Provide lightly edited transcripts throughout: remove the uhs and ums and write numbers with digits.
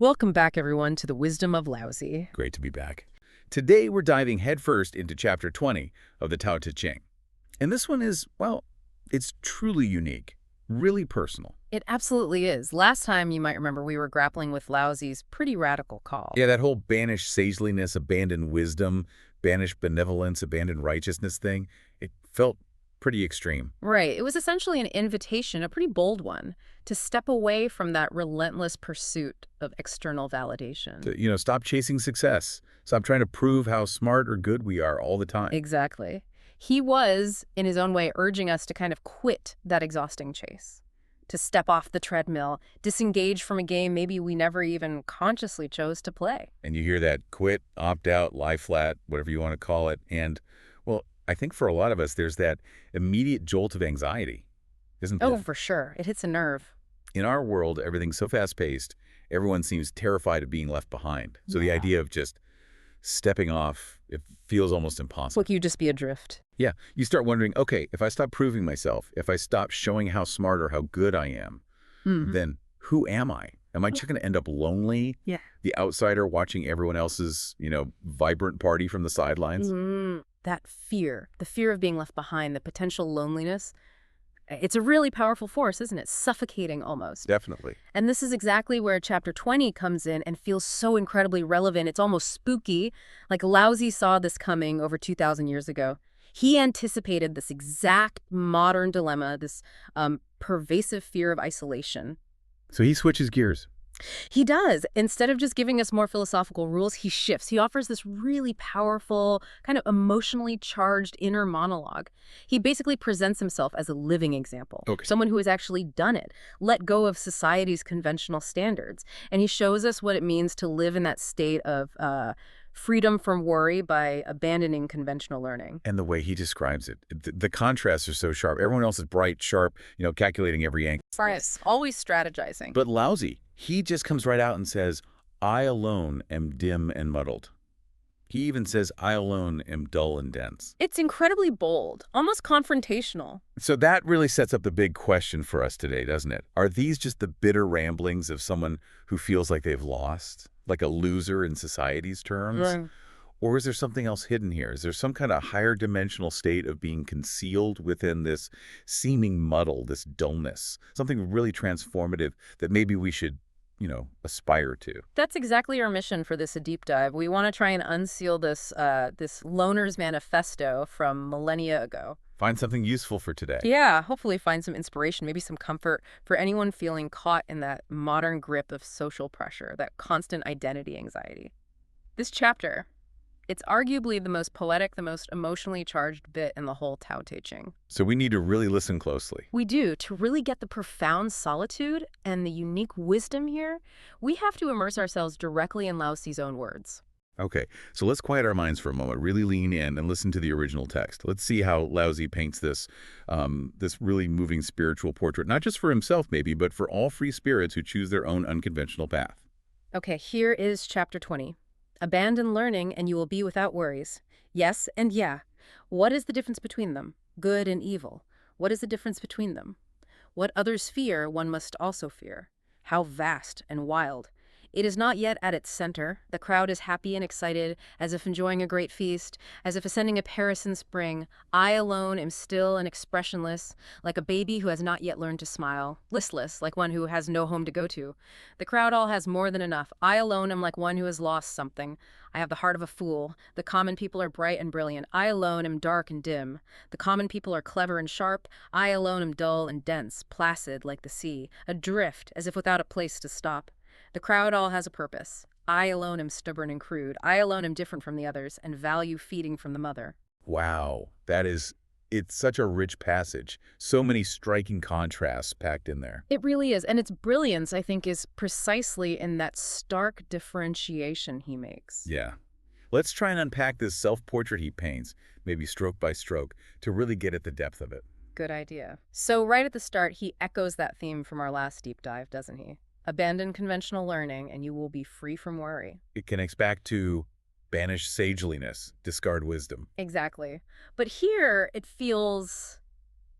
Welcome back, everyone, to the Wisdom of Laozi. Great to be back. Today we're diving headfirst into Chapter 20 of the Tao Te Ching. And this one is, well, it's truly unique, really personal. It absolutely is. Last time, you might remember, we were grappling with Laozi's pretty radical call. Yeah, that whole banish sageliness, abandon wisdom, banish benevolence, abandon righteousness thing, it felt pretty extreme. Right. It was essentially an invitation, a pretty bold one, to step away from that relentless pursuit of external validation. Stop chasing success. Stop trying to prove how smart or good we are all the time. Exactly. He was, in his own way, urging us to kind of quit that exhausting chase, to step off the treadmill, disengage from a game maybe we never even consciously chose to play. And you hear that quit, opt out, lie flat, whatever you want to call it. And, well, I think for a lot of us, there's that immediate jolt of anxiety, isn't there? Oh, for sure. It hits a nerve. In our world, everything's so fast-paced, everyone seems terrified of being left behind. So the Yeah. idea of just stepping off, it feels almost impossible. Like you just be adrift. Yeah, you start wondering, okay, if I stop proving myself, if I stop showing how smart or how good I am, then who am I? Am I just going to end up lonely? Yeah. The outsider watching everyone else's, vibrant party from the sidelines? That fear, the fear of being left behind, the potential loneliness, it's a really powerful force, isn't it? Suffocating almost. Definitely. And this is exactly where Chapter 20 comes in and feels so incredibly relevant. It's almost spooky. Like Laozi saw this coming over 2,000 years ago. He anticipated this exact modern dilemma, this pervasive fear of isolation. So he switches gears. He does. Instead of just giving us more philosophical rules, he shifts. He offers this really powerful, kind of emotionally charged inner monologue. He basically presents himself as a living example, someone who has actually done it, let go of society's conventional standards. And he shows us what it means to live in that state of freedom from worry by abandoning conventional learning. And the way he describes it, the contrasts are so sharp. Everyone else is bright, sharp, calculating every angle. Yes, always strategizing. But Laozi, he just comes right out and says, I alone am dim and muddled. He even says, I alone am dull and dense. It's incredibly bold, almost confrontational. So that really sets up the big question for us today, doesn't it? Are these just the bitter ramblings of someone who feels like they've lost, like a loser in society's terms? Right. Or is there something else hidden here? Is there some kind of higher dimensional state of being concealed within this seeming muddle, this dullness, something really transformative that maybe we should, aspire to? That's exactly our mission for this deep dive. We want to try and unseal this loner's manifesto from millennia ago. Find something useful for today. Yeah, hopefully find some inspiration, maybe some comfort for anyone feeling caught in that modern grip of social pressure, that constant identity anxiety. This chapter, it's arguably the most poetic, the most emotionally charged bit in the whole Tao Te Ching. So we need to really listen closely. We do. To really get the profound solitude and the unique wisdom here, we have to immerse ourselves directly in Laozi's own words. Okay, so let's quiet our minds for a moment, really lean in and listen to the original text. Let's see how Laozi paints this really moving spiritual portrait, not just for himself maybe, but for all free spirits who choose their own unconventional path. Okay, here is Chapter 20. Abandon learning and you will be without worries. Yes and yeah. What is the difference between them? Good and evil. What is the difference between them? What others fear, one must also fear. How vast and wild. It is not yet at its center. The crowd is happy and excited, as if enjoying a great feast, as if ascending a Paris in spring. I alone am still and expressionless, like a baby who has not yet learned to smile, listless, like one who has no home to go to. The crowd all has more than enough. I alone am like one who has lost something. I have the heart of a fool. The common people are bright and brilliant. I alone am dark and dim. The common people are clever and sharp. I alone am dull and dense, placid like the sea, adrift, as if without a place to stop. The crowd all has a purpose. I alone am stubborn and crude. I alone am different from the others and value feeding from the mother. Wow, it's such a rich passage. So many striking contrasts packed in there. It really is. And its brilliance, I think, is precisely in that stark differentiation he makes. Yeah. Let's try and unpack this self-portrait he paints, maybe stroke by stroke, to really get at the depth of it. Good idea. So right at the start, he echoes that theme from our last deep dive, doesn't he? Abandon conventional learning and you will be free from worry. It connects back to banish sageliness, discard wisdom. Exactly. But here it feels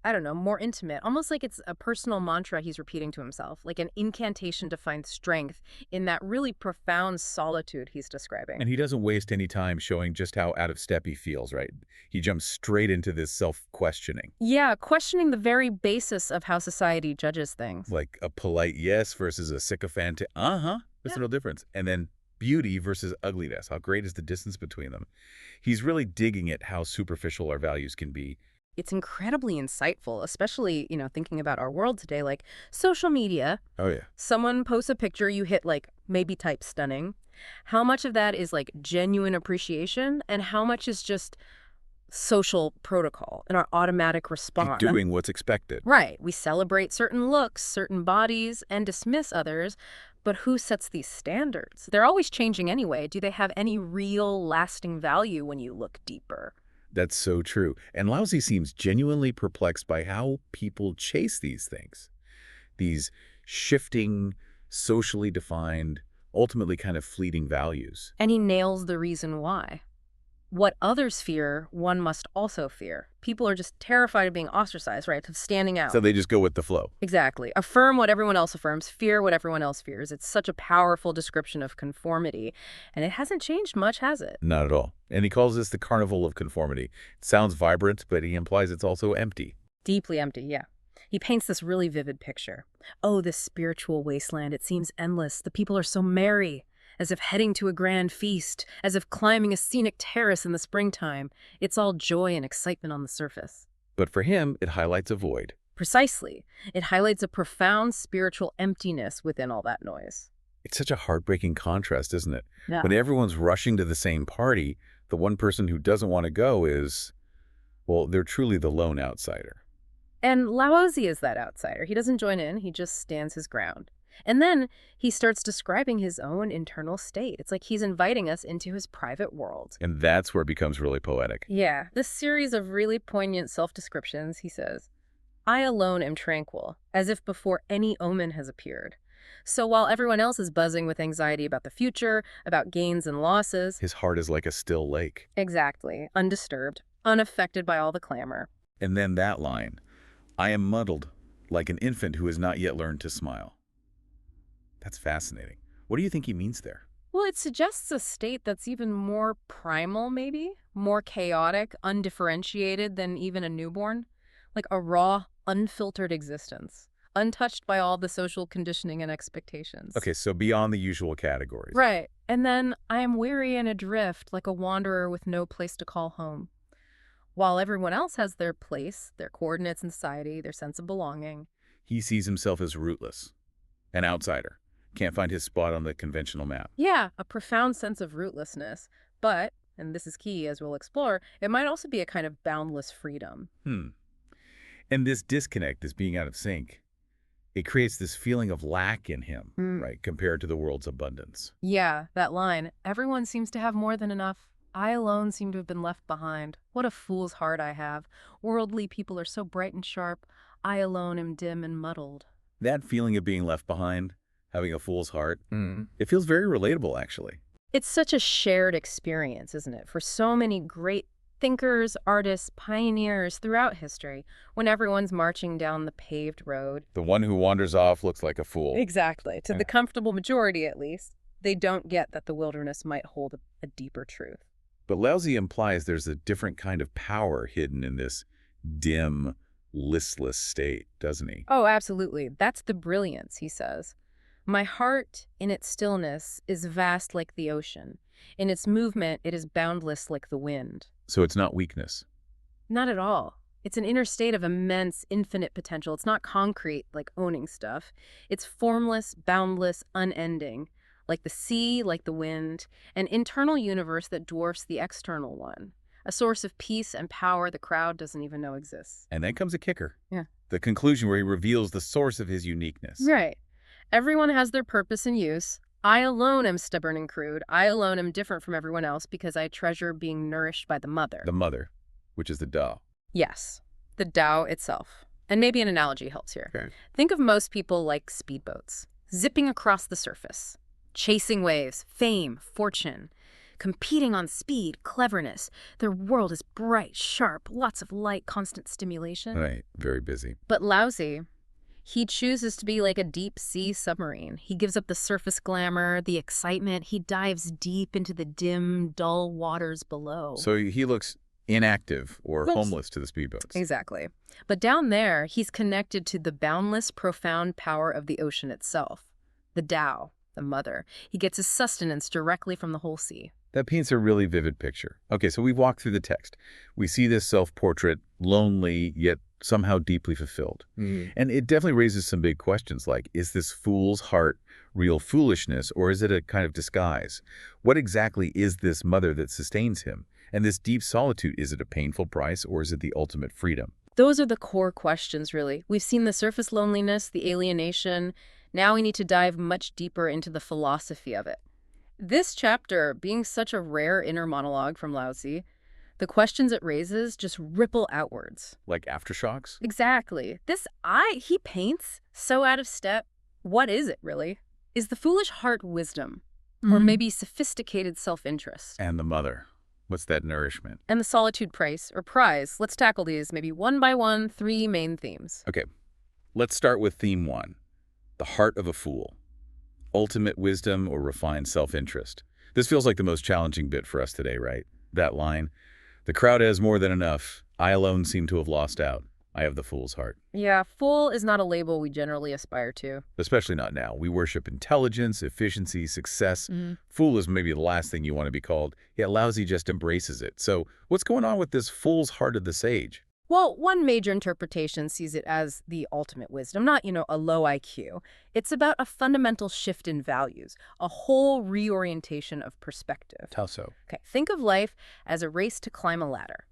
I don't know, more intimate, almost like it's a personal mantra he's repeating to himself, like an incantation to find strength in that really profound solitude he's describing. And he doesn't waste any time showing just how out of step he feels, right? He jumps straight into this self-questioning, Yeah, questioning the very basis of how society judges things. like a polite yes versus a sycophantic uh-huh. There's no difference. And then beauty versus ugliness. How great is the distance between them? He's really digging at how superficial our values can be. It's incredibly insightful, especially, thinking about our world today, like social media. Oh, yeah. Someone posts a picture, you hit like maybe type stunning. How much of that is like genuine appreciation and how much is just social protocol and our automatic response? Doing what's expected. Right. We celebrate certain looks, certain bodies, and dismiss others. But who sets these standards? They're always changing anyway. Do they have any real lasting value when you look deeper? That's so true. And Laozi seems genuinely perplexed by how people chase these things. These shifting, socially defined, ultimately kind of fleeting values. And he nails the reason why. What others fear, one must also fear. People are just terrified of being ostracized, right? Of standing out. So they just go with the flow. Exactly. Affirm what everyone else affirms, fear what everyone else fears. It's such a powerful description of conformity. And it hasn't changed much, has it? Not at all. And he calls this the carnival of conformity. It sounds vibrant, but he implies it's also empty. Deeply empty, yeah. He paints this really vivid picture. Oh, this spiritual wasteland, it seems endless. The people are so merry, as if heading to a grand feast, as if climbing a scenic terrace in the springtime. It's all joy and excitement on the surface. But for him, it highlights a void. Precisely. It highlights a profound spiritual emptiness within all that noise. It's such a heartbreaking contrast, isn't it? Yeah. When everyone's rushing to the same party, the one person who doesn't want to go is, well, they're truly the lone outsider. And Laozi is that outsider. He doesn't join in, he just stands his ground. And then he starts describing his own internal state. It's like he's inviting us into his private world. And that's where it becomes really poetic. Yeah, this series of really poignant self-descriptions, he says, I alone am tranquil, as if before any omen has appeared. So while everyone else is buzzing with anxiety about the future, about gains and losses, His heart is like a still lake. exactly, undisturbed, unaffected by all the clamor. And then that line, I am muddled, like an infant who has not yet learned to smile. That's fascinating. What do you think he means there? Well, it suggests a state that's even more primal, maybe, more chaotic, undifferentiated than even a newborn, like a raw, unfiltered existence, untouched by all the social conditioning and expectations. Okay, so beyond the usual categories. Right. And then I am weary and adrift, like a wanderer with no place to call home. While everyone else has their place, their coordinates in society, their sense of belonging. He sees himself as rootless, an outsider. Can't find his spot on the conventional map. Yeah, a profound sense of rootlessness. But, and this is key as we'll explore, it might also be a kind of boundless freedom. And this disconnect, this being out of sync, it creates this feeling of lack in him, right, compared to the world's abundance. Yeah, that line, everyone seems to have more than enough. I alone seem to have been left behind. What a fool's heart I have. Worldly people are so bright and sharp. I alone am dim and muddled. That feeling of being left behind, having a fool's heart, it feels very relatable, actually. It's such a shared experience, isn't it? For so many great thinkers, artists, pioneers throughout history, when everyone's marching down the paved road. The one who wanders off looks like a fool. Exactly. To the comfortable majority, at least, they don't get that the wilderness might hold a deeper truth. But Laozi implies there's a different kind of power hidden in this dim, listless state, doesn't he? Oh, absolutely. That's the brilliance, he says. My heart, in its stillness, is vast like the ocean. In its movement, it is boundless like the wind. So it's not weakness. Not at all. It's an inner state of immense, infinite potential. It's not concrete, like owning stuff. It's formless, boundless, unending. Like the sea, like the wind, an internal universe that dwarfs the external one. A source of peace and power the crowd doesn't even know exists. And then comes a kicker. Yeah. The conclusion where he reveals the source of his uniqueness. Right. Everyone has their purpose and use. I alone am stubborn and crude. I alone am different from everyone else because I treasure being nourished by the mother. The mother, which is the Tao. Yes, the Tao itself. And maybe an analogy helps here. Okay. Think of most people like speedboats, zipping across the surface, chasing waves, fame, fortune. competing on speed, cleverness. Their world is bright, sharp, lots of light, constant stimulation. Right, very busy. But Laozi, he chooses to be like a deep-sea submarine. He gives up the surface glamour, the excitement. He dives deep into the dim, dull waters below. So he looks inactive or Yes. homeless to the speedboats. Exactly. But down there, he's connected to the boundless, profound power of the ocean itself. The Tao, the mother. He gets his sustenance directly from the whole sea. That paints a really vivid picture. Okay, so we've walked through the text. We see this self-portrait, lonely, yet somehow deeply fulfilled. And it definitely raises some big questions like, is this fool's heart real foolishness, or is it a kind of disguise? What exactly is this mother that sustains him? And this deep solitude, is it a painful price, or is it the ultimate freedom? Those are the core questions, really. We've seen the surface loneliness, the alienation. Now we need to dive much deeper into the philosophy of it. This chapter, being such a rare inner monologue from Laozi, the questions it raises just ripple outwards. Like aftershocks? Exactly. He paints so out of step. What is it, really? Is the foolish heart wisdom? Or maybe sophisticated self-interest? And the mother. What's that nourishment? And the solitude prize. Let's tackle these maybe one by one, 3 main themes. Okay, let's start with theme 1. The heart of a fool. Ultimate wisdom or refined self-interest. This feels like the most challenging bit for us today, right? That line. The crowd has more than enough. I alone seem to have lost out. I have the fool's heart. Yeah, fool is not a label we generally aspire to. Especially not now. We worship intelligence, efficiency, success. Fool is maybe the last thing you want to be called. Yet Laozi just embraces it. So what's going on with this fool's heart of the sage? Well, one major interpretation sees it as the ultimate wisdom, not, a low IQ. It's about a fundamental shift in values, a whole reorientation of perspective. How so? Okay, think of life as a race to climb a ladder.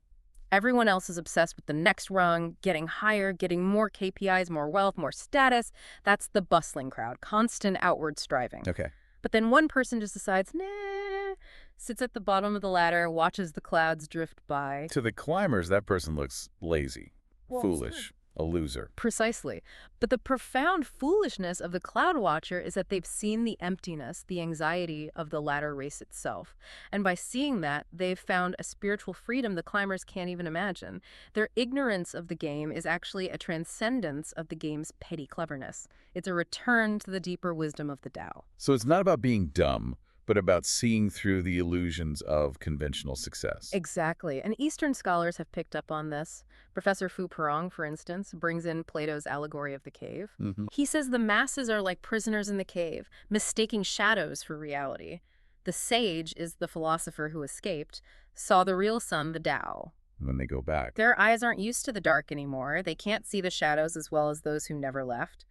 Everyone else is obsessed with the next rung, getting higher, getting more KPIs, more wealth, more status. That's the bustling crowd, constant outward striving. Okay. But then one person just decides, nah, sits at the bottom of the ladder, watches the clouds drift by. To the climbers, that person looks lazy, Well foolish, a loser. Precisely. But the profound foolishness of the cloud watcher is that they've seen the emptiness, the anxiety of the ladder race itself. And by seeing that, they've found a spiritual freedom the climbers can't even imagine. Their ignorance of the game is actually a transcendence of the game's petty cleverness. It's a return to the deeper wisdom of the Tao. So it's not about being dumb, but about seeing through the illusions of conventional success. Exactly. And Eastern scholars have picked up on this. Professor Fu Perong, for instance, brings in Plato's allegory of the cave. He says the masses are like prisoners in the cave, mistaking shadows for reality. The sage is the philosopher who escaped, saw the real sun, the Tao. When they go back. Their eyes aren't used to the dark anymore. They can't see the shadows as well as those who never left.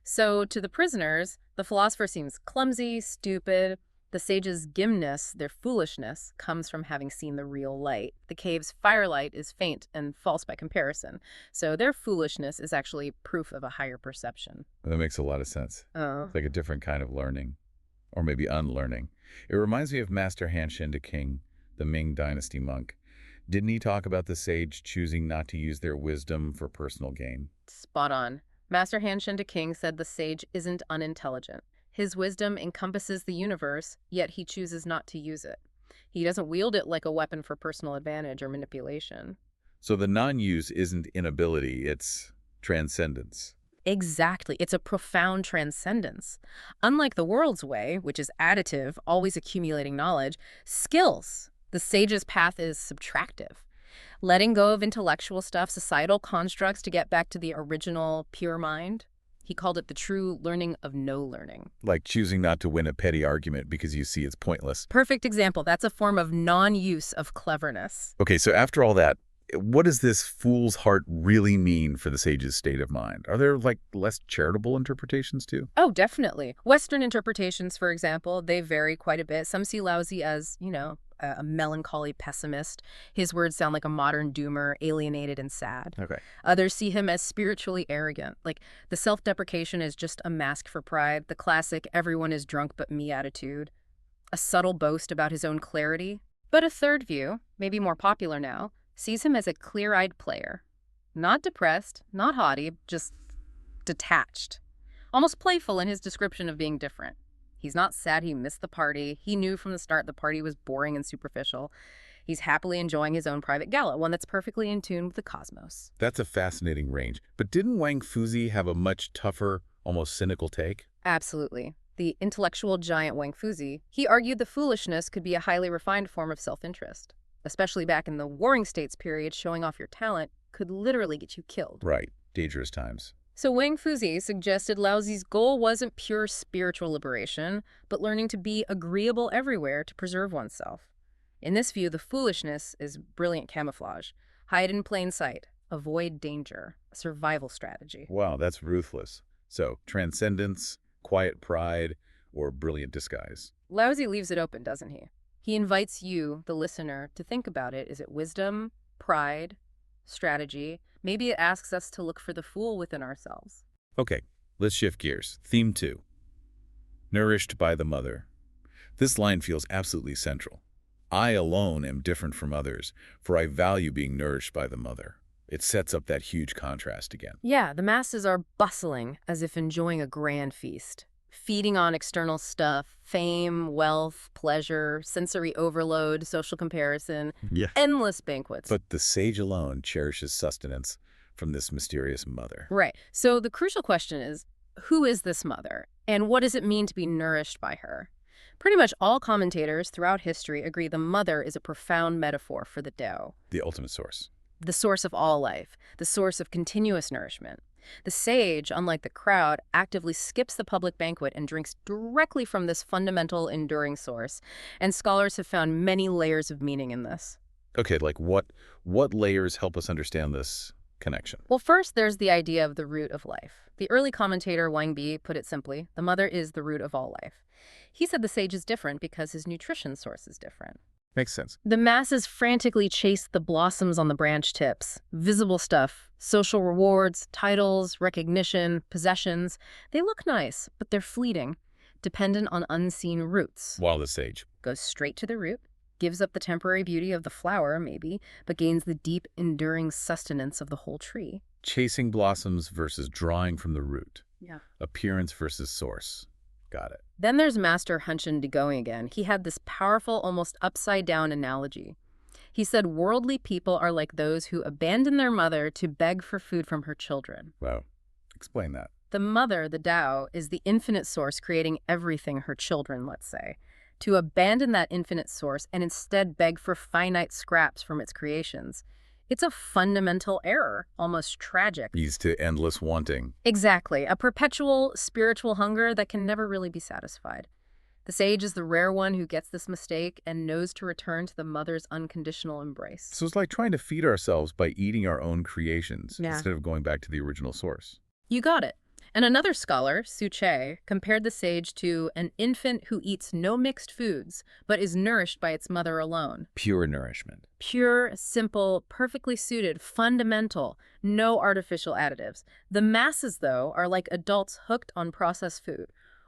So to the prisoners, the philosopher seems clumsy, stupid. The sage's gimness, their foolishness, comes from having seen the real light. The cave's firelight is faint and false by comparison. So their foolishness is actually proof of a higher perception. That makes a lot of sense. It's like a different kind of learning, or maybe unlearning. It reminds me of Master Han the King, the Ming Dynasty monk. Didn't he talk about the sage choosing not to use their wisdom for personal gain? Spot on. Master Han the King said the sage isn't unintelligent. His wisdom encompasses the universe, yet he chooses not to use it. He doesn't wield it like a weapon for personal advantage or manipulation. So the non-use isn't inability, it's transcendence. Exactly. It's a profound transcendence. Unlike the world's way, which is additive, always accumulating knowledge, skills. The sage's path is subtractive. Letting go of intellectual stuff, societal constructs to get back to the original pure mind. He called it the true learning of no learning. Like choosing not to win a petty argument because you see it's pointless. Perfect example. That's a form of non-use of cleverness. Okay, so after all that, what does this fool's heart really mean for the sage's state of mind? Are there, like, less charitable interpretations, too? Oh, definitely. Western interpretations, for example, they vary quite a bit. Some see Laozi as, a melancholy pessimist. His words sound like a modern doomer, alienated and sad. Okay. Others see him as spiritually arrogant, like the self-deprecation is just a mask for pride, the classic everyone is drunk but me attitude, a subtle boast about his own clarity. But a third view, maybe more popular now, sees him as a clear-eyed player. Not depressed, not haughty, just detached. Almost playful in his description of being different. He's not sad he missed the party. He knew from the start the party was boring and superficial. He's happily enjoying his own private gala, one that's perfectly in tune with the cosmos. That's a fascinating range. But didn't Wang Fuzi have a much tougher, almost cynical take? Absolutely. The intellectual giant Wang Fuzi, he argued the foolishness could be a highly refined form of self-interest. Especially back in the Warring States period, showing off your talent could literally get you killed. Right. Dangerous times. So Wang Fuzi suggested Laozi's goal wasn't pure spiritual liberation, but learning to be agreeable everywhere to preserve oneself. In this view, the foolishness is brilliant camouflage. Hide in plain sight. Avoid danger. A survival strategy. Wow, that's ruthless. So, transcendence, quiet pride, or brilliant disguise. Laozi leaves it open, doesn't he? He invites you, the listener, to think about it. Is it wisdom, pride, strategy? Maybe it asks us to look for the fool within ourselves. Okay, let's shift gears. Theme 2. Nourished by the mother. This line feels absolutely central. I alone am different from others, for I value being nourished by the mother. It sets up that huge contrast again. Yeah, the masses are bustling as if enjoying a grand feast, feeding on external stuff, fame, wealth, pleasure, sensory overload, social comparison, Yeah. endless banquets. But the sage alone cherishes sustenance from this mysterious mother. Right. So the crucial question is, who is this mother? And what does it mean to be nourished by her? Pretty much all commentators throughout history agree the mother is a profound metaphor for the Tao. The ultimate source. The source of all life, the source of continuous nourishment. The sage, unlike the crowd, actively skips the public banquet and drinks directly from this fundamental, enduring source. And scholars have found many layers of meaning in this. Okay, like what layers help us understand this connection? Well, first, there's the idea of the root of life. The early commentator Wang Bi put it simply, the mother is the root of all life. He said the sage is different because his nutrition source is different. Makes sense. The masses frantically chase the blossoms on the branch tips, visible stuff, social rewards, titles, recognition, possessions. They look nice, but they're fleeting, dependent on unseen roots. While the sage Goes straight to the root, gives up the temporary beauty of the flower, maybe, but gains the deep, enduring sustenance of the whole tree. chasing blossoms versus drawing from the root. Yeah. Appearance versus source. Got it. Then there's Master Hunchen de Going again. He had this powerful, almost upside-down analogy. He said worldly people are like those who abandon their mother to beg for food from her children. Wow. Explain that. The mother, the Tao, is the infinite source creating everything, her children, let's say. To abandon that infinite source and instead beg for finite scraps from its creations, it's a fundamental error, almost tragic. Leads to endless wanting. Exactly, a perpetual spiritual hunger that can never really be satisfied. The sage is the rare one who gets this mistake and knows to return to the mother's unconditional embrace. So it's like trying to feed ourselves by eating our own creations Yeah. instead of going back to the original source. You got it. And another scholar, Su Che, compared the sage to an infant who eats no mixed foods, but is nourished by its mother alone. Pure nourishment. Pure, simple, perfectly suited, fundamental, no artificial additives. The masses, though, are like adults hooked on processed food,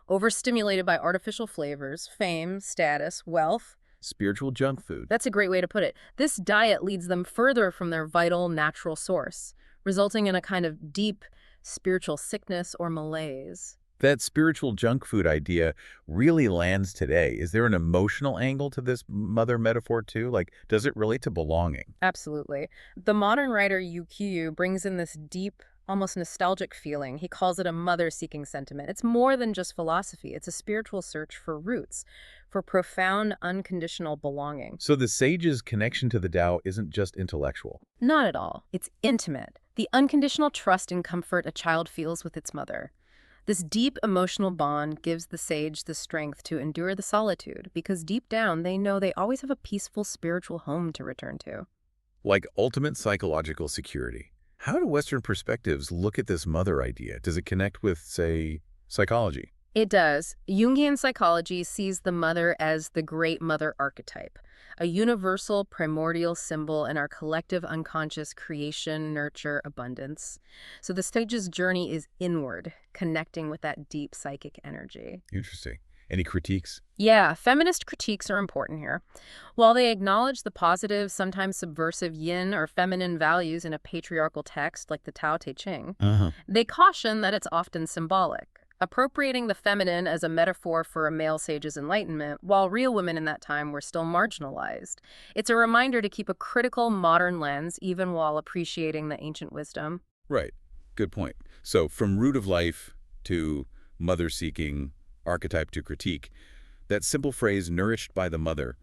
overstimulated by artificial flavors, fame, status, wealth. Spiritual junk food. That's a great way to put it. This diet leads them further from their vital, natural source, resulting in a kind of deep spiritual sickness or malaise. That spiritual junk food idea really lands today. Is there an emotional angle to this mother metaphor too? Like, does it relate to belonging? Absolutely. The modern writer Yu Qiyu brings in this deep, almost nostalgic feeling. He calls it a mother-seeking sentiment. It's more than just philosophy. It's a spiritual search for roots, for profound, unconditional belonging. So the sage's connection to the Tao isn't just intellectual. Not at all. It's intimate. The unconditional trust and comfort a child feels with its mother. This deep emotional bond gives the sage the strength to endure the solitude, because deep down they know they always have a peaceful spiritual home to return to. Like ultimate psychological security. How do Western perspectives look at this mother idea? Does it connect with, say, psychology? It does. Jungian psychology sees the mother as the great mother archetype, a universal primordial symbol in our collective unconscious creation, nurture, abundance. So the sage's journey is inward, connecting with that deep psychic energy. Interesting. Any critiques? Yeah, feminist critiques are important here. While they acknowledge the positive, sometimes subversive yin or feminine values in a patriarchal text like the Tao Te Ching, they caution that it's often symbolic. appropriating the feminine as a metaphor for a male sage's enlightenment, while real women in that time were still marginalized. It's a reminder to keep a critical, modern lens, even while appreciating the ancient wisdom. Right. Good point. So from root of life to mother-seeking, archetype to critique, that simple phrase, nourished by the mother,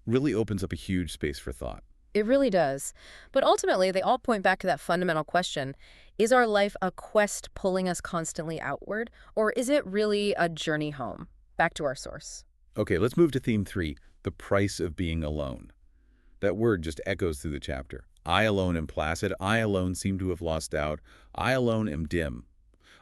really opens up a huge space for thought. It really does. But ultimately, they all point back to that fundamental question. Is our life a quest pulling us constantly outward, or is it really a journey home, back to our source? Okay, let's move to theme 3, the price of being alone. That word just echoes through the chapter. I alone am placid. I alone seem to have lost out. I alone am dim.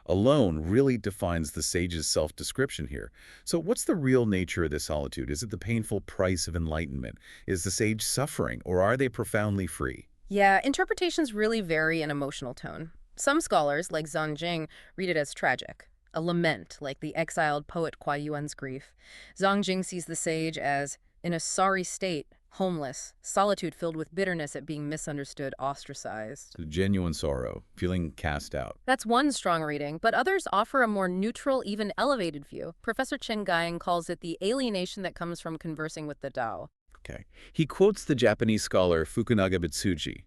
Alone really defines the sage's self-description here. So what's the real nature of this solitude? Is it the painful price of enlightenment? Is the sage suffering, or are they profoundly free? Yeah, interpretations really vary in emotional tone. Some scholars, like Zhang Jing, read it as tragic, a lament, like the exiled poet Kuai Yuan's grief. Zhang Jing sees the sage as in a sorry state, homeless, solitude filled with bitterness at being misunderstood, ostracized. The genuine sorrow, feeling cast out. That's one strong reading, but others offer a more neutral, even elevated view. Professor Chen Guiying calls it the alienation that comes from conversing with the Tao. Okay. He quotes the Japanese scholar Fukunaga Bitsuji.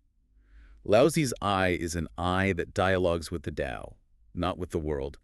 Laozi's I is an I that dialogues with the Tao, not with the world.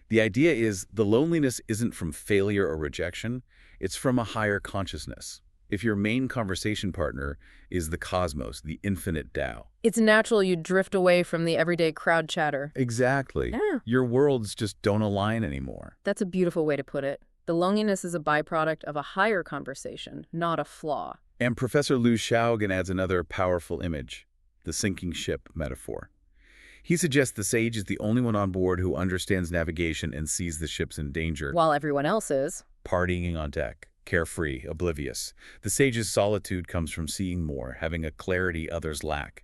The idea is the loneliness isn't from failure or rejection, it's from a higher consciousness. If your main conversation partner is the cosmos, the infinite Tao. It's natural you drift away from the everyday crowd chatter. Exactly. Yeah. Your worlds just don't align anymore. That's a beautiful way to put it. The loneliness is a byproduct of a higher conversation, not a flaw. And Professor Liu Xiaogan adds another powerful image, the sinking ship metaphor. He suggests the sage is the only one on board who understands navigation and sees the ship's in danger. While everyone else is. Partying on deck, carefree, oblivious. The sage's solitude comes from seeing more, having a clarity others lack.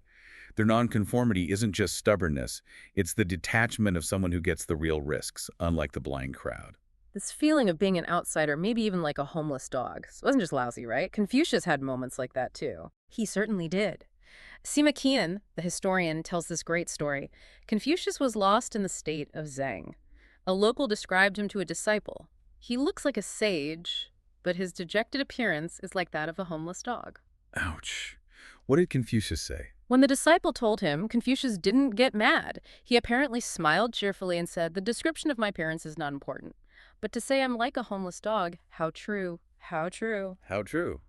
Their nonconformity isn't just stubbornness, it's the detachment of someone who gets the real risks, unlike the blind crowd. This feeling of being an outsider, maybe even like a homeless dog. It wasn't just Laozi, right? Confucius had moments like that too. He certainly did. Sima Qian, the historian, tells this great story. Confucius was lost in the state of Zheng. A local described him to a disciple. He looks like a sage, but his dejected appearance is like that of a homeless dog. Ouch. What did Confucius say? When the disciple told him, Confucius didn't get mad. He apparently smiled cheerfully and said, "The description of my appearance is not important. But to say I'm like a homeless dog, how true, how true." How true.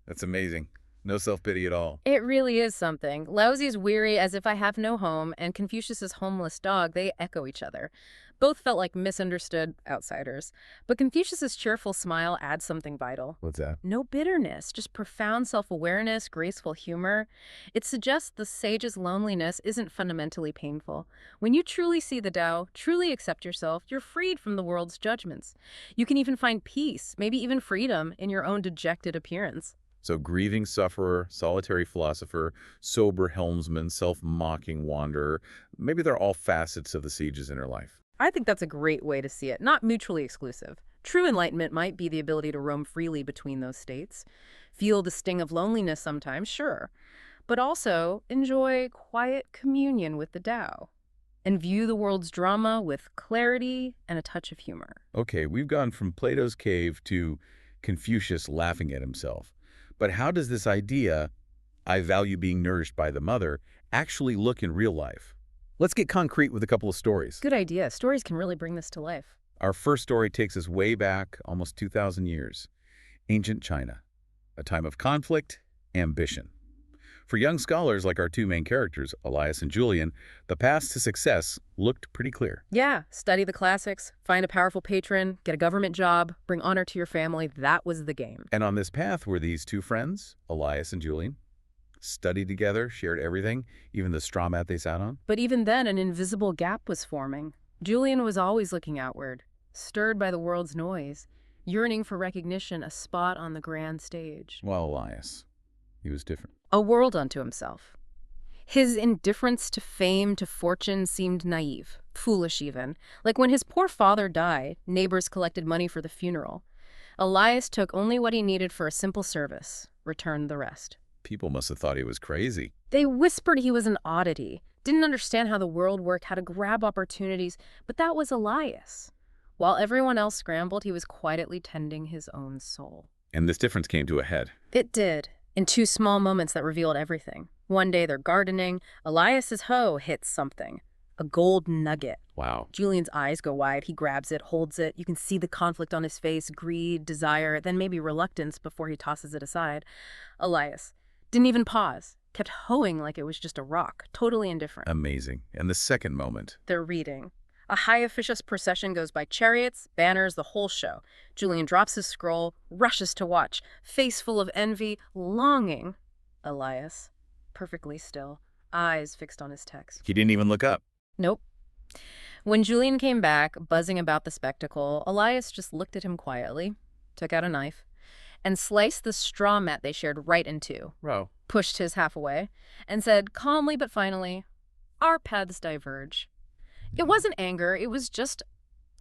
That's amazing. No self-pity at all. It really is something. Laozi is weary as if I have no home, and Confucius's homeless dog, they echo each other. Both felt like misunderstood outsiders. But Confucius's cheerful smile adds something vital. What's that? No bitterness, just profound self-awareness, graceful humor. It suggests the sage's loneliness isn't fundamentally painful. When you truly see the Tao, truly accept yourself, you're freed from the world's judgments. You can even find peace, maybe even freedom, in your own dejected appearance. So grieving sufferer, solitary philosopher, sober helmsman, self-mocking wanderer, maybe they're all facets of the sage's inner life. I think that's a great way to see it, not mutually exclusive. True enlightenment might be the ability to roam freely between those states, feel the sting of loneliness sometimes, sure, but also enjoy quiet communion with the Tao and view the world's drama with clarity and a touch of humor. Okay, we've gone from Plato's cave to Confucius laughing at himself. But how does this idea, I value being nourished by the mother, actually look in real life? Let's get concrete with a couple of stories. Good idea. Stories can really bring this to life. Our first story takes us way back, almost 2,000 years. Ancient China, a time of conflict, ambition. For young scholars like our two main characters, Elias and Julian, the path to success looked pretty clear. Yeah, study the classics, find a powerful patron, get a government job, bring honor to your family. That was the game. And on this path were these two friends, Elias and Julian, studied together, shared everything, even the straw mat they sat on. But even then, an invisible gap was forming. Julian was always looking outward, stirred by the world's noise, yearning for recognition, a spot on the grand stage. Well, Elias, he was different. A world unto himself. His indifference to fame, to fortune seemed naive, foolish even. Like when his poor father died, neighbors collected money for the funeral. Elias took only what he needed for a simple service, returned the rest. People must have thought he was crazy. They whispered he was an oddity, didn't understand how the world worked, how to grab opportunities, but that was Elias. While everyone else scrambled, he was quietly tending his own soul. And this difference came to a head. It did, in two small moments that revealed everything. One day they're gardening. Elias's hoe hits something. A gold nugget. Wow. Julian's eyes go wide. He grabs it, holds it. You can see the conflict on his face, greed, desire, then maybe reluctance before he tosses it aside. Elias didn't even pause, kept hoeing like it was just a rock, totally indifferent. Amazing. And the second moment. They're reading. A high officious procession goes by, chariots, banners, the whole show. Julian drops his scroll, rushes to watch, face full of envy, longing. Elias, perfectly still, eyes fixed on his text. He didn't even look up. Nope. When Julian came back, buzzing about the spectacle, Elias just looked at him quietly, took out a knife, and sliced the straw mat they shared right in two, Bro. pushed his half away, and said calmly but finally, "Our paths diverge." It wasn't anger, it was just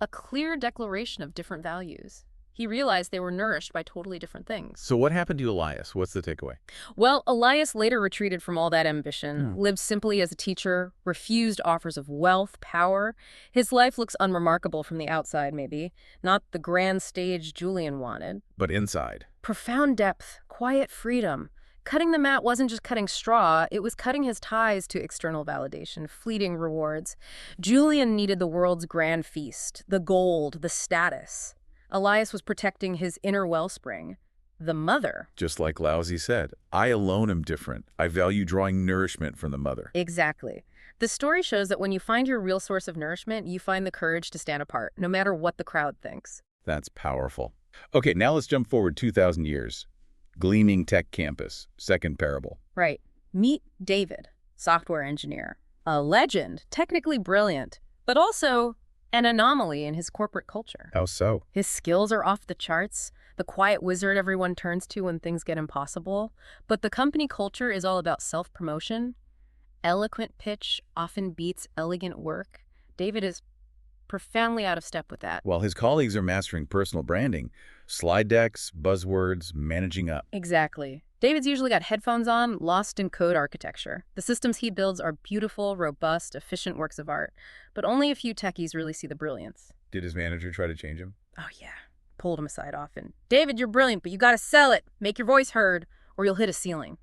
a clear declaration of different values. He realized they were nourished by totally different things. So what happened to Elias? What's the takeaway? Well, Elias later retreated from all that ambition, lived simply as a teacher, refused offers of wealth, power. His life looks unremarkable from the outside, maybe. Not the grand stage Julian wanted. But inside. Profound depth, quiet freedom. Cutting the mat wasn't just cutting straw, it was cutting his ties to external validation, fleeting rewards. Julian needed the world's grand feast, the gold, the status. Elias was protecting his inner wellspring, the mother. Just like Laozi said, I alone am different. I value drawing nourishment from the mother. Exactly. The story shows that when you find your real source of nourishment, you find the courage to stand apart, no matter what the crowd thinks. That's powerful. Okay, now let's jump forward 2,000 years. Gleaming tech campus, second parable. Right. Meet David, software engineer. A legend, technically brilliant, but also an anomaly in his corporate culture. How so? His skills are off the charts, the quiet wizard everyone turns to when things get impossible. But the company culture is all about self-promotion. Eloquent pitch often beats elegant work. David is profoundly out of step with that. While his colleagues are mastering personal branding, slide decks, buzzwords, managing up. Exactly. David's usually got headphones on, lost in code architecture. The systems he builds are beautiful, robust, efficient works of art, but only a few techies really see the brilliance. Did his manager try to change him? Oh yeah, pulled him aside often. "David, you're brilliant, but you gotta sell it. Make your voice heard, or you'll hit a ceiling."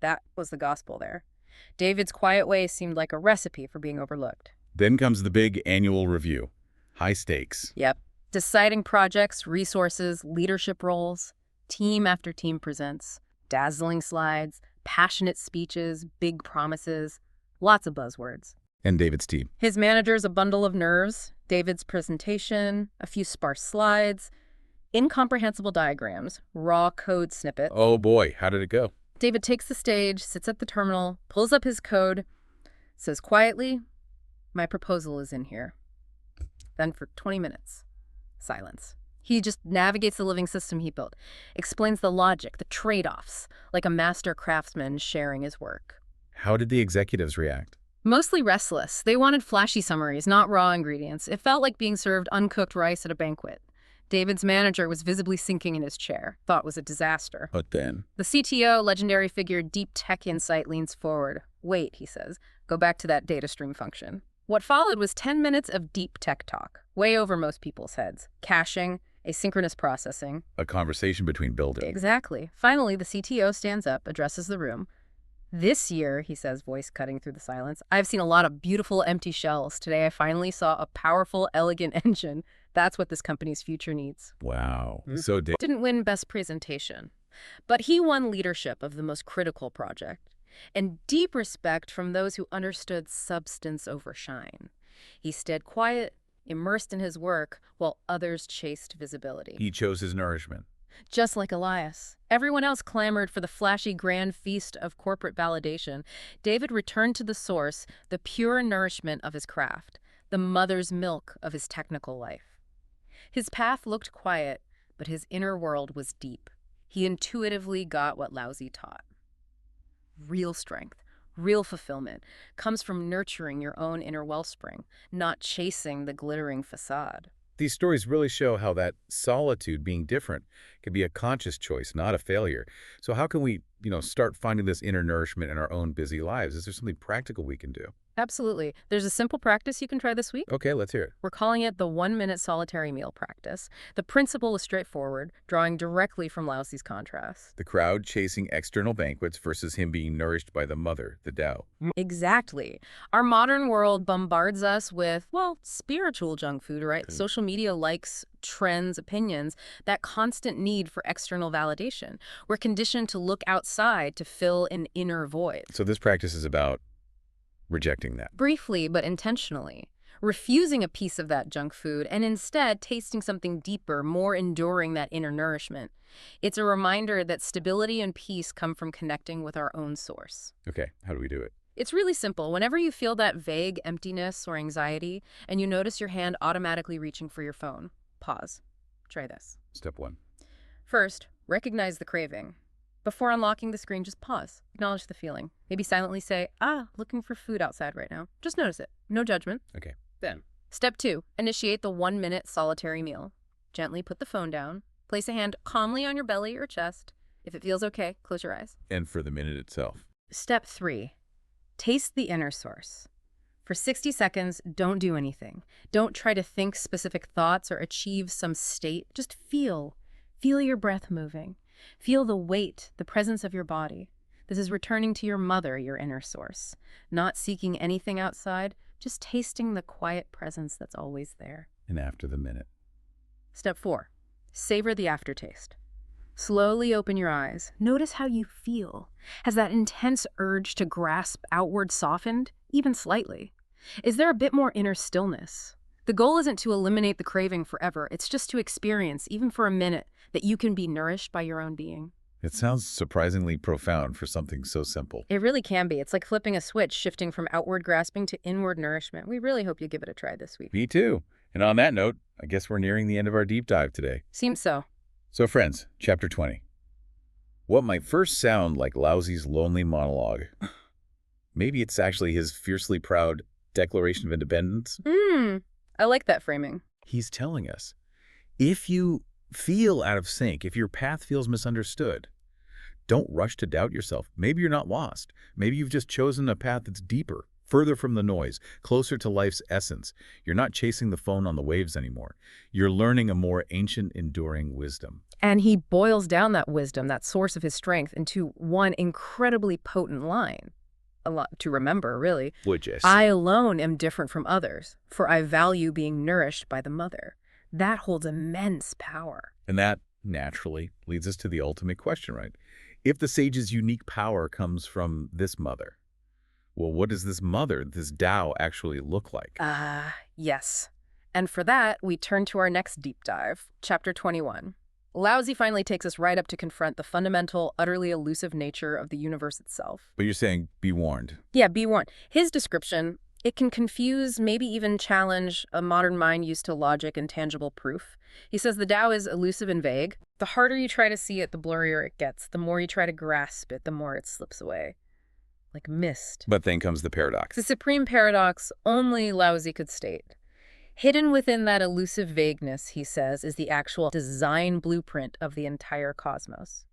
That was the gospel there. David's quiet ways seemed like a recipe for being overlooked. Then comes the big annual review. High stakes. Yep. Deciding projects, resources, leadership roles. Team after team presents. Dazzling slides, passionate speeches, big promises, lots of buzzwords. And David's team. His manager's a bundle of nerves, David's presentation, a few sparse slides, incomprehensible diagrams, raw code snippet. Oh boy, how did it go? David takes the stage, sits at the terminal, pulls up his code, says quietly, "My proposal is in here." Then for 20 minutes, silence. He just navigates the living system he built, explains the logic, the trade-offs, like a master craftsman sharing his work. How did the executives react? Mostly restless. They wanted flashy summaries, not raw ingredients. It felt like being served uncooked rice at a banquet. David's manager was visibly sinking in his chair, thought it was a disaster. But then? The CTO, legendary figure, deep tech insight, leans forward. "Wait," he says, "go back to that data stream function." What followed was 10 minutes of deep tech talk, way over most people's heads. Caching, asynchronous processing. A conversation between builders. Exactly. Finally, the CTO stands up, addresses the room. "This year," he says, voice cutting through the silence, "I've seen a lot of beautiful empty shells. Today I finally saw a powerful, elegant engine. That's what this company's future needs." Wow. So Didn't win best presentation, but he won leadership of the most critical project and deep respect from those who understood substance over shine. He stayed quiet, immersed in his work, while others chased visibility. he chose his nourishment. Just like Elias. Everyone else clamored for the flashy grand feast of corporate validation. David returned to the source, the pure nourishment of his craft, the mother's milk of his technical life. His path looked quiet, but his inner world was deep. He intuitively got what Laozi taught. Real strength, real fulfillment, comes from nurturing your own inner wellspring, not chasing the glittering facade. These stories really show how that solitude, being different, can could be a conscious choice, not a failure. So how can we, start finding this inner nourishment in our own busy lives? Is there something practical we can do? Absolutely. There's a simple practice you can try this week. Okay, let's hear it. We're calling it the 1-minute solitary meal practice. The principle is straightforward, drawing directly from Laozi's contrast. The crowd chasing external banquets versus him being nourished by the mother, the Tao. Exactly. Our modern world bombards us with, well, spiritual junk food, right? Okay. Social media likes, trends, opinions, that constant need for external validation. We're conditioned to look outside to fill an inner void. So this practice is about rejecting that. Briefly, but intentionally. Refusing a piece of that junk food and instead tasting something deeper, more enduring, that inner nourishment. It's a reminder that stability and peace come from connecting with our own source. Okay, how do we do it? It's really simple. Whenever you feel that vague emptiness or anxiety and you notice your hand automatically reaching for your phone, pause. Try this. Step 1. First, recognize the craving. Before unlocking the screen, just pause. Acknowledge the feeling. Maybe silently say, looking for food outside right now. Just notice it. No judgment. Okay. Then, Step 2, initiate the 1-minute solitary meal. Gently put the phone down. Place a hand calmly on your belly or chest. If it feels okay, close your eyes. And for the minute itself. Step 3, taste the inner source. For 60 seconds, don't do anything. Don't try to think specific thoughts or achieve some state. Just feel. Feel your breath moving. Feel the weight, the presence of your body. This is returning to your mother, your inner source. Not seeking anything outside, just tasting the quiet presence that's always there. And after the minute. Step 4, savor the aftertaste. Slowly open your eyes. Notice how you feel. Has that intense urge to grasp outward softened, even slightly? Is there a bit more inner stillness? The goal isn't to eliminate the craving forever. It's just to experience, even for a minute, that you can be nourished by your own being. It sounds surprisingly profound for something so simple. It really can be. It's like flipping a switch, shifting from outward grasping to inward nourishment. We really hope you give it a try this week. Me too. And on that note, I guess we're nearing the end of our deep dive today. Seems so. So friends, chapter 20. What might first sound like Laozi's lonely monologue. Maybe it's actually his fiercely proud Declaration of Independence. I like that framing. He's telling us, if you feel out of sync, if your path feels misunderstood, don't rush to doubt yourself. Maybe you're not lost. Maybe you've just chosen a path that's deeper, further from the noise, closer to life's essence. You're not chasing the phone on the waves anymore. You're learning a more ancient, enduring wisdom. And he boils down that wisdom, that source of his strength, into one incredibly potent line. A lot to remember, really. Which is? I alone am different from others, for I value being nourished by the mother. That holds immense power. And that, naturally, leads us to the ultimate question, right? If the sage's unique power comes from this mother, well, what does this mother, this Tao, actually look like? Yes. And for that, we turn to our next deep dive, chapter 21. Laozi finally takes us right up to confront the fundamental, utterly elusive nature of the universe itself. But you're saying, be warned. Yeah, be warned. His description, it can confuse, maybe even challenge a modern mind used to logic and tangible proof. He says the Tao is elusive and vague. The harder you try to see it, the blurrier it gets. The more you try to grasp it, the more it slips away. Like mist. But then comes the paradox. The supreme paradox only Laozi could state. Hidden within that elusive vagueness, he says, is the actual design blueprint of the entire cosmos.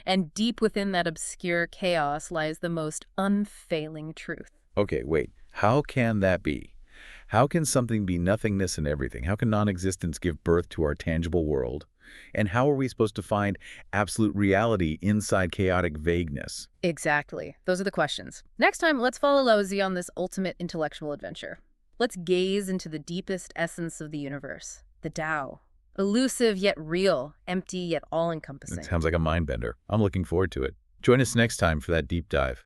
And deep within that obscure chaos lies the most unfailing truth. Okay, wait. How can that be? How can something be nothingness and everything? How can non-existence give birth to our tangible world? And how are we supposed to find absolute reality inside chaotic vagueness? Exactly. Those are the questions. Next time, let's follow Laozi on this ultimate intellectual adventure. Let's gaze into the deepest essence of the universe, the Tao. Elusive yet real, empty yet all-encompassing. It sounds like a mind bender. I'm looking forward to it. Join us next time for that deep dive.